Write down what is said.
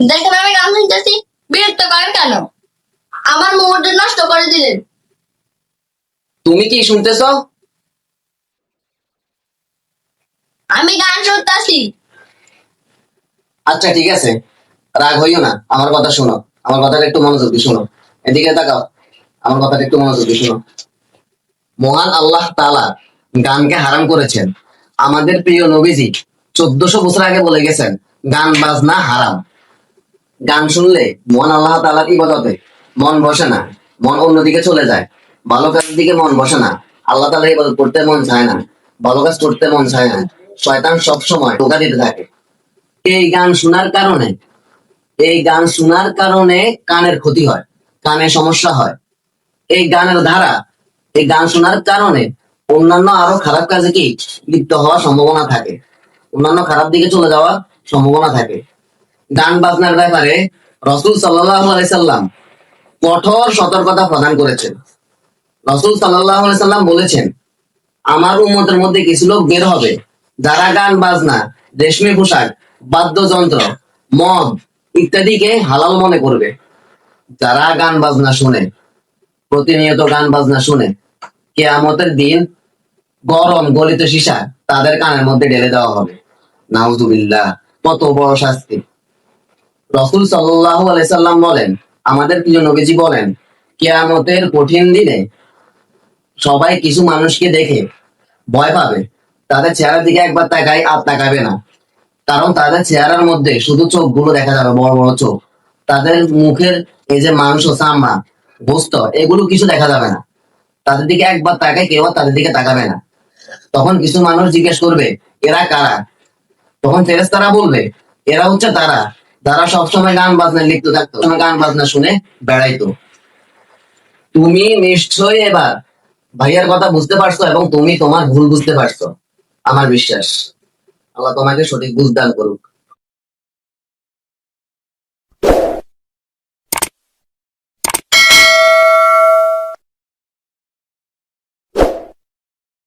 দেখেন আমি গান শুনতেছি, বিরক্ত করেন কেন? আমার মুড নষ্ট করে দিলেন। তুমি কি শুনতেছো? আমি গান শুনতেছি। আচ্ছা ঠিক আছে, রাগ হইও না, আমার কথা শোনো। আমার কথাটা একটু মনোযোগ দিয়ে শোনো। এদিকে তাকাও, আমার কথাটা একটু মনোযোগ দিয়ে শোনো। মহান আল্লাহ তাআলা গানকে হারাম করেছেন। আমাদের প্রিয় নবীজি 1400 বছর আগে বলে গেছেন গান বাজনা হারাম। গান শুনলে মহান আল্লাহ তাআলার ইবাদতে মন বসে না, মন অন্যদিকে চলে যায়, ভালো কাজের দিকে মন বসে না, আল্লাহ তাআলার ইবাদত করতে মন চায় না, ভালো কাজ করতে মন চায় না। শয়তান সব সময় ধোঁকা দিতে থাকে। এই গান শোনার কারণে, এই গান শোনার কারণে কানের ক্ষতি হয়, কানে সমস্যা হয়। এই গানের ধারা, এই গান শোনার কারণে অন্যান্য আরো খারাপ কাজে কি লিপ্ত হওয়ার সম্ভাবনা থাকে, অন্যান্য খারাপ দিকে চলে যাওয়ার সম্ভাবনা থাকে। গান বাজনার ব্যাপারে রাসূল সাল্লাল্লাহু আলাইহি সাল্লাম কঠোর সতর্কতা প্রদান করেছেন। রাসূল সাল্লাল্লাহু আলাইহি সাল্লাম বলেছেন, আমার উম্মতের মধ্যে কিছু লোক বের হবে যারা গান বাজনা, রেশমি পোশাক, বাদ্যযন্ত্র, মদ ইত্যাদিকে হালাল মনে করবে। যারা গান বাজনা শুনে, প্রতিনিয়ত গান বাজনা শুনে, কিয়ামতের দিন গরম গলিত সীসা তাদের কানের মধ্যে ঢেলে দেওয়া হবে। নাউজুবিল্লাহ, কত বড় শাস্তি! রাসূল সাল্লাল্লাহু আলাইহি সাল্লাম বলেন, আমাদের প্রিয় নবীজি বলেন, কিয়ামতের কঠিন দিনে সবাই কিছু মানুষকে দেখে ভয় পাবে। তাদের চেহারার দিকে একবার তাকাই আর তাকাবে না, কারণ তাদের চেহারার মধ্যে শুধু চোখগুলো দেখা যাবে, বড় বড় চোখ। তাদের মুখের এই যে মাংস, চামড়া, গোস্ত, এগুলো কিছু দেখা যাবে না। তাদের দিকে একবার তাকায়, কেউ আর তাদের দিকে তাকাবে না। তখন কিছু মানুষ জিজ্ঞেস করবে, এরা কারা? তখন ফেরেশতারা বলবে, এরা হচ্ছে তারা যারা সবসময় গান বাজনায় লিপ্ত থাকতো, গান বাজনা শুনে বেড়াইতো। তুমি নিশ্চয়ই এবার ভাইয়ার কথা বুঝতে পারছো এবং তুমি তোমার ভুল বুঝতে পারছো, আমার বিশ্বাস। আল্লাহ তোমাকে সঠিক বুঝ দান করুক।